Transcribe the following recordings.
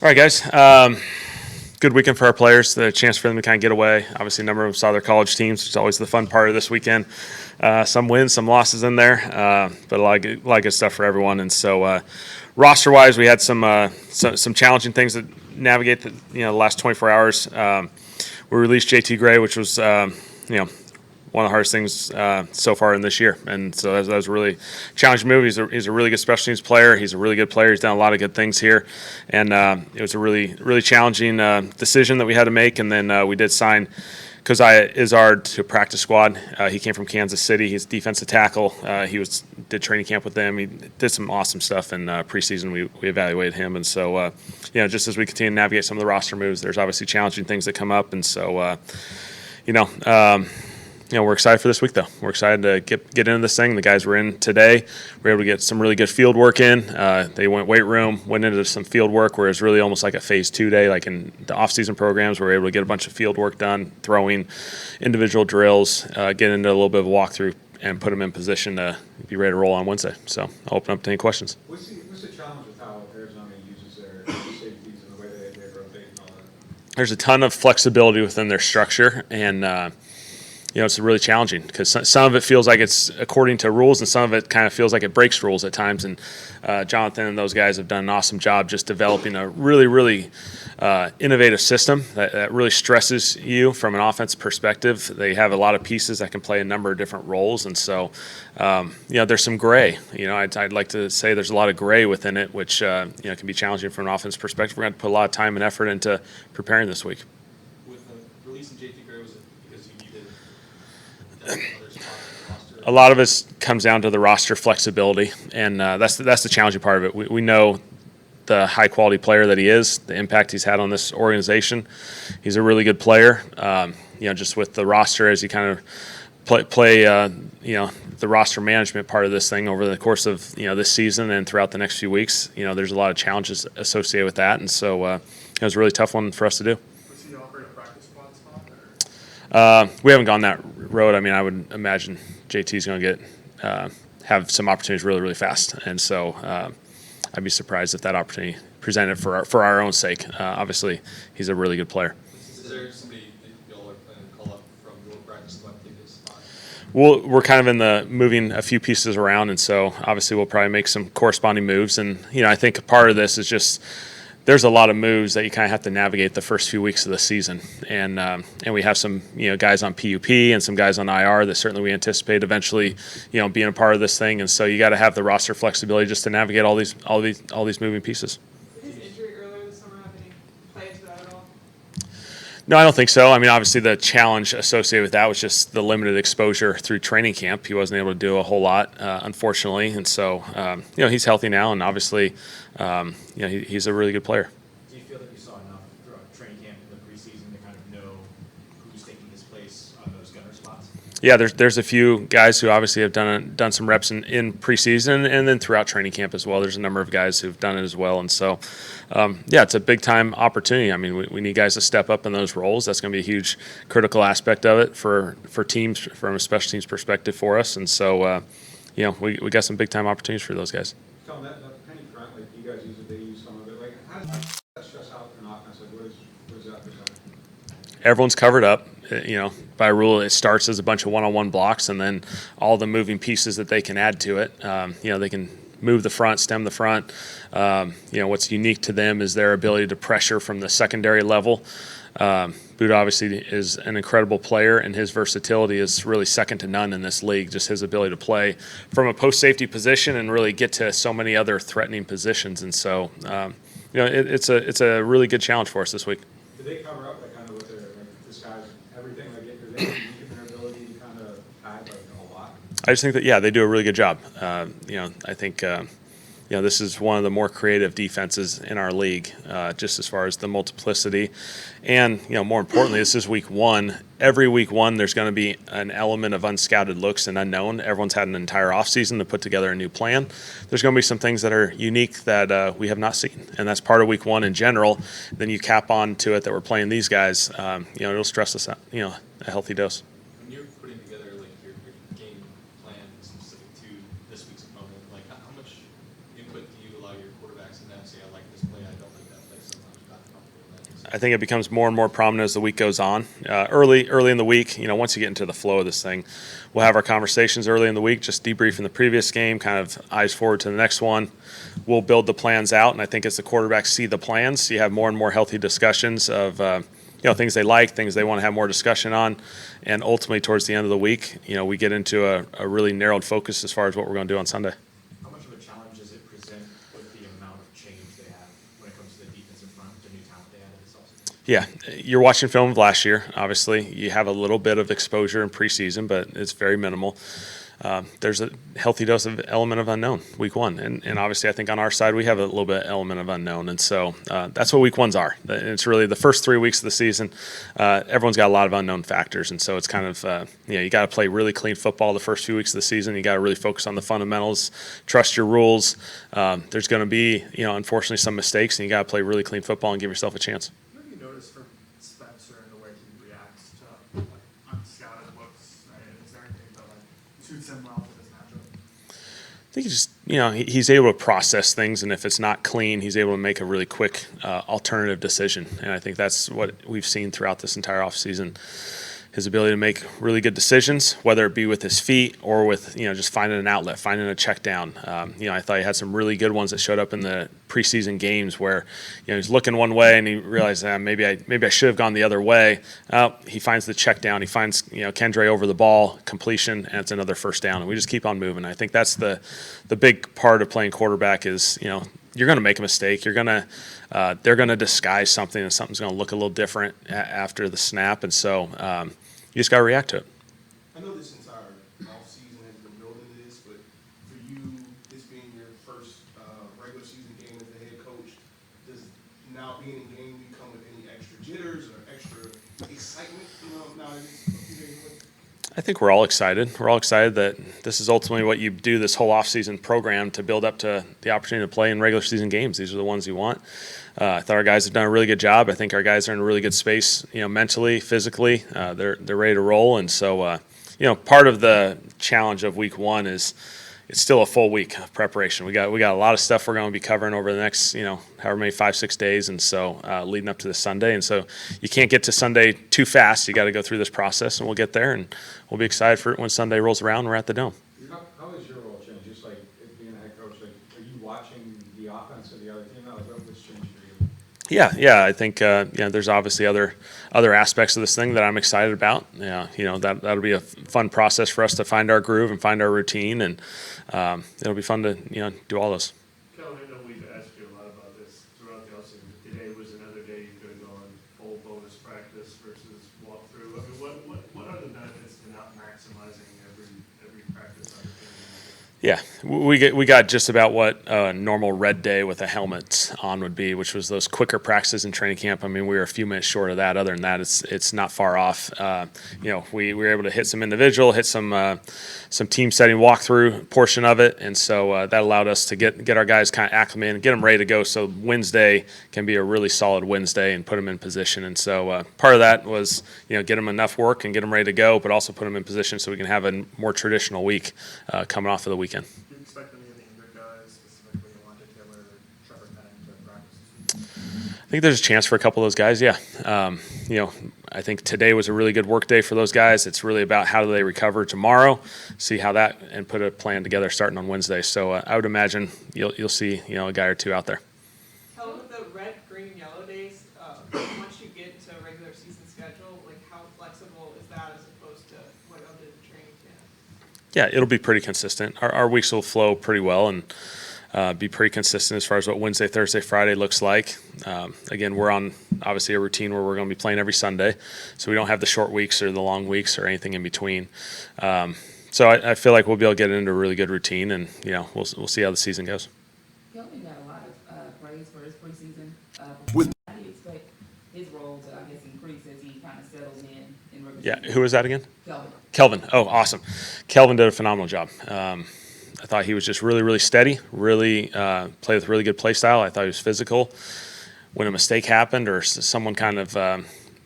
All right, guys. Good weekend for our players. The chance for them to kind of get away. Obviously, a number of them saw their college teams, which is always the fun part of this weekend. Some wins, some losses in there, but a lot of good stuff for everyone. And so, roster-wise, we had some challenging things to navigate. The last 24 hours. We released JT Gray, which was one of the hardest things so far in this year. And so that was a really challenging move. He's a really good special teams player. He's a really good player. He's done a lot of good things here. And it was a really, really challenging decision that we had to make. And then we did sign Kozai Izzard to practice squad. He came from Kansas City. He's defensive tackle. He did training camp with them. He did some awesome stuff in preseason. We evaluated him. And so, just as we continue to navigate some of the roster moves, there's obviously challenging things that come up. And so, we're excited for this week, though. We're excited to get into this thing. The guys were in today. We were able to get some really good field work in. They went weight room, went into some field work where it's really almost like a phase 2 day, like in the off-season programs. We were able to get a bunch of field work done, throwing, individual drills, get into a little bit of a walkthrough, and put them in position to be ready to roll on Wednesday. So I'll open up to any questions. What's the challenge with how Arizona uses their safeties and the way they rotate and all that? There's a ton of flexibility within their structure, and it's really challenging because some of it feels like it's according to rules and some of it kind of feels like it breaks rules at times. And Jonathan and those guys have done an awesome job just developing a really, really innovative system that really stresses you from an offense perspective. They have a lot of pieces that can play a number of different roles. And so, there's some gray. I'd like to say there's a lot of gray within it, which, can be challenging from an offense perspective. We're going to put a lot of time and effort into preparing this week. With releasing JT Gray, was it because you needed a lot of it comes down to the roster flexibility, and that's the challenging part of it. We know the high quality player that he is, the impact he's had on this organization. He's a really good player. Just with the roster as you kind of play the roster management part of this thing over the course of this season and throughout the next few weeks. There's a lot of challenges associated with that, and so it was a really tough one for us to do. Was he offering a practice squad spot? We haven't gone that road. I mean, I would imagine JT's going to have some opportunities really, really fast, and so I'd be surprised if that opportunity presented for our own sake. Obviously, he's a really good player. Is there somebody that y'all are planning to call up from your practice squad to take his spot? We're kind of in the moving a few pieces around, and so obviously we'll probably make some corresponding moves. And I think a part of this is just there's a lot of moves that you kind of have to navigate the first few weeks of the season, and we have some guys on PUP and some guys on IR that certainly we anticipate eventually being a part of this thing, and so you got to have the roster flexibility just to navigate all these moving pieces. Did his injury earlier this summer have any play into that at all? No, I don't think so. I mean, obviously the challenge associated with that was just the limited exposure through training camp. He wasn't able to do a whole lot, unfortunately, and so he's healthy now, and obviously he's a really good player. Do you feel that you saw enough throughout training camp in the preseason to kind of know who's taking his place on those gunner spots? Yeah, there's a few guys who obviously have done some reps in preseason and then throughout training camp as well. There's a number of guys who've done it as well, and so it's a big time opportunity. I mean, we need guys to step up in those roles. That's going to be a huge critical aspect of it for teams from a special teams perspective for us, and so we got some big time opportunities for those guys. Tell them that penny front, like you guys use it, they use some of it. Like, how does that stress out an offense? Like, what is that percent? Everyone's covered up. By rule, it starts as a bunch of one-on-one blocks, and then all the moving pieces that they can add to it. They can move the front, stem the front. What's unique to them is their ability to pressure from the secondary level. Buda obviously is an incredible player, and his versatility is really second to none in this league. Just his ability to play from a post-safety position and really get to so many other threatening positions. And so, it's a really good challenge for us this week. Do they cover up like kind of with their disguise everything? Like, is they unique in their ability to kind of hide like a lot? I just think that they do a really good job. I think this is one of the more creative defenses in our league, just as far as the multiplicity, and more importantly, this is week one. Every week one, there's going to be an element of unscouted looks and unknown. Everyone's had an entire offseason to put together a new plan. There's going to be some things that are unique that we have not seen, and that's part of week one in general. Then you cap on to it that we're playing these guys. It'll stress us out. A healthy dose. When you're putting together like your game plan specific to this week's opponent, like how much input do you allow your quarterbacks in that? Say, I like this play, I don't like that play sometimes. I think it becomes more and more prominent as the week goes on. Early in the week, once you get into the flow of this thing, we'll have our conversations early in the week, just debriefing the previous game, kind of eyes forward to the next one. We'll build the plans out, and I think as the quarterbacks see the plans, you have more and more healthy discussions of things they like, things they want to have more discussion on, and ultimately towards the end of the week, we get into a really narrowed focus as far as what we're going to do on Sunday. How much of a challenge does it present with the amount of change they have when it comes to the defensive front, the new talent they added this offseason? Yeah, you're watching film of last year. Obviously, you have a little bit of exposure in preseason, but it's very minimal. There's a healthy dose of element of unknown week one. And obviously I think on our side we have a little bit element of unknown. And so that's what week ones are. It's really the first 3 weeks of the season. Everyone's got a lot of unknown factors. And so it's kind of, you got to play really clean football the first few weeks of the season. You got to really focus on the fundamentals, trust your rules. There's going to be, unfortunately some mistakes, and you got to play really clean football and give yourself a chance. What have you noticed from Spencer and the way he reacts to unscouted looks? Is there anything that suits him well for this matchup? I think he just, he's able to process things, and if it's not clean, he's able to make a really quick alternative decision. And I think that's what we've seen throughout this entire offseason. His ability to make really good decisions, whether it be with his feet or with, just finding an outlet, finding a check down. I thought he had some really good ones that showed up in the preseason games where, he's looking one way and he realized maybe I should have gone the other way. He finds the check down. He finds, Kendra over the ball, completion, and it's another first down. And we just keep on moving. I think that's the big part of playing quarterback is, you're going to make a mistake. They're going to disguise something, and something's going to look a little different after the snap. And so you just got to react to it. I know this entire offseason has been building this, but for you, this being your first regular season game as the head coach, does now being in game come with any extra jitters or extra excitement? Now that it's a few days away? I think we're all excited. We're all excited that this is ultimately what you do this whole offseason program to build up to the opportunity to play in regular season games. These are the ones you want. I thought our guys have done a really good job. I think our guys are in a really good space, mentally, physically. They're ready to roll. And so, part of the challenge of week one is it's still a full week of preparation. We got a lot of stuff we're going to be covering over the next, however many 5-6 days, and so leading up to this Sunday. And so you can't get to Sunday too fast. You got to go through this process, and we'll get there, and we'll be excited for it when Sunday rolls around and we're at the Dome. How has your role changed? Just like being a head coach, are you watching the offense of the other team now? What's changed for you? Yeah. I think there's obviously other aspects of this thing that I'm excited about. That'll be a fun process for us to find our groove and find our routine, and it'll be fun to do all those. Kellen, I know we've asked you a lot about this throughout the offseason. Today was another day you could have gone full bonus practice versus walkthrough. I mean, what are the benefits to not maximizing every practice opportunity? Yeah, we got just about what a normal red day with a helmet on would be, which was those quicker practices in training camp. I mean, we were a few minutes short of that. Other than that, it's not far off. We were able to hit some individual, hit some team setting walkthrough portion of it, and so that allowed us to get our guys kind of acclimated and get them ready to go. So Wednesday can be a really solid Wednesday and put them in position. And so part of that was get them enough work and get them ready to go, but also put them in position so we can have a more traditional week coming off of the weekend. Do you expect any of the injured guys, specifically Alontae Taylor or Trevor Penning, to practice? I think there's a chance for a couple of those guys, yeah. I think today was a really good work day for those guys. It's really about how do they recover tomorrow, see how that, and put a plan together starting on Wednesday. So I would imagine you'll see a guy or two out there. Tell them the red, green, yellow days, once you get to a regular season schedule, how flexible is that as opposed to what y'all did in training camp? Yeah, it'll be pretty consistent. Our weeks will flow pretty well and be pretty consistent as far as what Wednesday, Thursday, Friday looks like. Again, we're on obviously a routine where we're going to be playing every Sunday, so we don't have the short weeks or the long weeks or anything in between. So I feel like we'll be able to get into a really good routine, and we'll see how the season goes. Kelvin got a lot of praise for his preseason. How do you expect his role to, increase as he kind of settles in regular Yeah, season? who was that again? Kelvin. Oh, awesome. Kelvin did a phenomenal job. I thought he was just really, really steady, really played with really good play style. I thought he was physical. When a mistake happened or someone kind of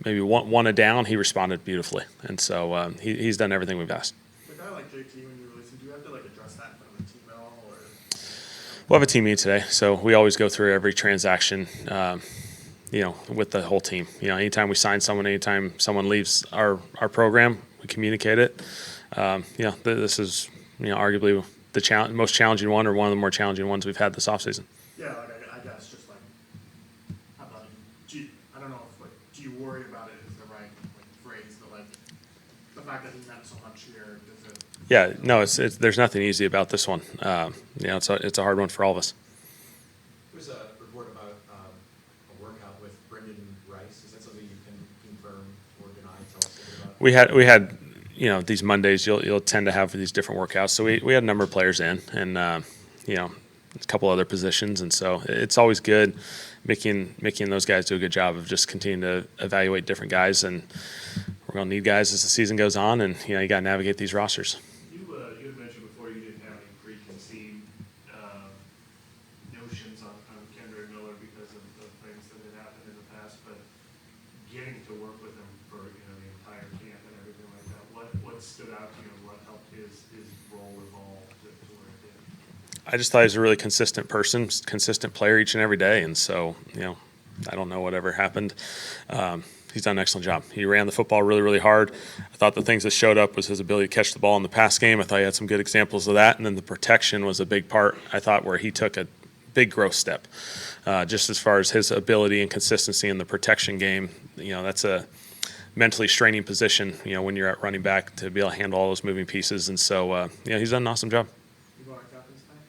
maybe wanted down, he responded beautifully. And so he's done everything we've asked. A guy like JT, when you release him, do you have to address that in front of the team at all? Or? We'll have a team meeting today, so we always go through every transaction. with the whole team. Anytime we sign someone, anytime someone leaves our program, we communicate it. This is arguably the most challenging one, or one of the more challenging ones we've had this offseason. Yeah, I guess just like, how about I don't know if do you worry about it is the right phrase, but the fact that he meant so much here, does it? Yeah, no, it's there's nothing easy about this one. It's a hard one for all of us. There's a report about a workout with Brendan Rice. Is that something you can confirm or deny? Tell us a bit about. We had these Mondays you'll tend to have these different workouts. So we had a number of players in, and a couple other positions, and so it's always good making those guys do a good job of just continuing to evaluate different guys, and we're going to need guys as the season goes on, and you got to navigate these rosters. You had mentioned before you didn't have any preconceived notions on Kendrick Miller because of things that had happened in the past, but getting to work with him for the entire camp and everything like that, what stood out to you and what helped his role evolve to where it did? I just thought he was a really consistent person, consistent player each and every day, and so I don't know whatever happened. He's done an excellent job. He ran the football really, really hard. I thought the things that showed up was his ability to catch the ball in the pass game. I thought he had some good examples of that, and then the protection was a big part, I thought, where he took a big growth step. Just as far as his ability and consistency in the protection game, that's a mentally straining position, when you're at running back, to be able to handle all those moving pieces. And so, he's done an awesome job. You vote on captains tonight?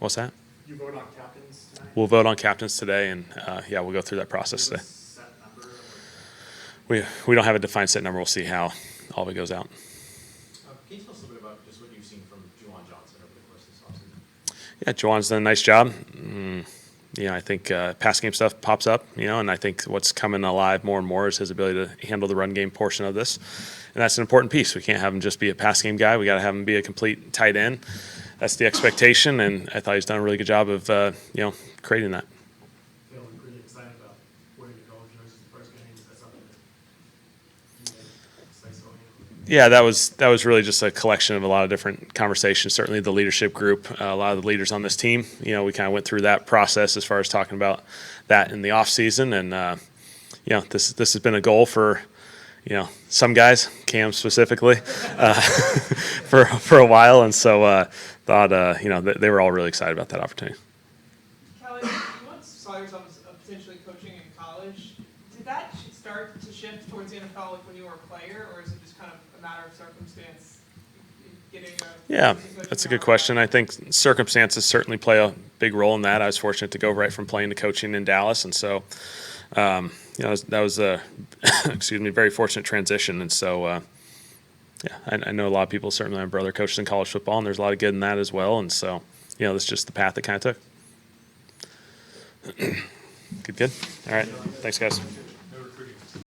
What's that? You vote on captains tonight? We'll vote on captains today, and we'll go through that process today. Set number? We don't have a defined set number. We'll see how all of it goes out. Can you tell us a little bit about just what you've seen from Juwan Johnson over the course of this offseason? Yeah, Juwan's done a nice job. I think pass game stuff pops up, and I think what's coming alive more and more is his ability to handle the run game portion of this. And that's an important piece. We can't have him just be a pass game guy. We got to have him be a complete tight end. That's the expectation, and I thought he's done a really good job of, creating that. Feeling pretty excited about winning the college versus the first game. Is that something that you say so? Yeah, that was really just a collection of a lot of different conversations. Certainly the leadership group, a lot of the leaders on this team, we kind of went through that process as far as talking about that in the off season. And, this has been a goal for, some guys, Cam specifically, for a while. And so thought, they were all really excited about that opportunity. Kelly, you once saw yourself as potentially coaching in college. Did that start to shift towards the NFL when you were a player, or is it just kind of a matter of circumstance? Yeah, that's a good question. I think circumstances certainly play a big role in that. I was fortunate to go right from playing to coaching in Dallas, and so that was a very fortunate transition. And so I know a lot of people. Certainly, my brother coaches in college football, and there's a lot of good in that as well. And so that's just the path it kind of took. Good. All right, thanks, guys.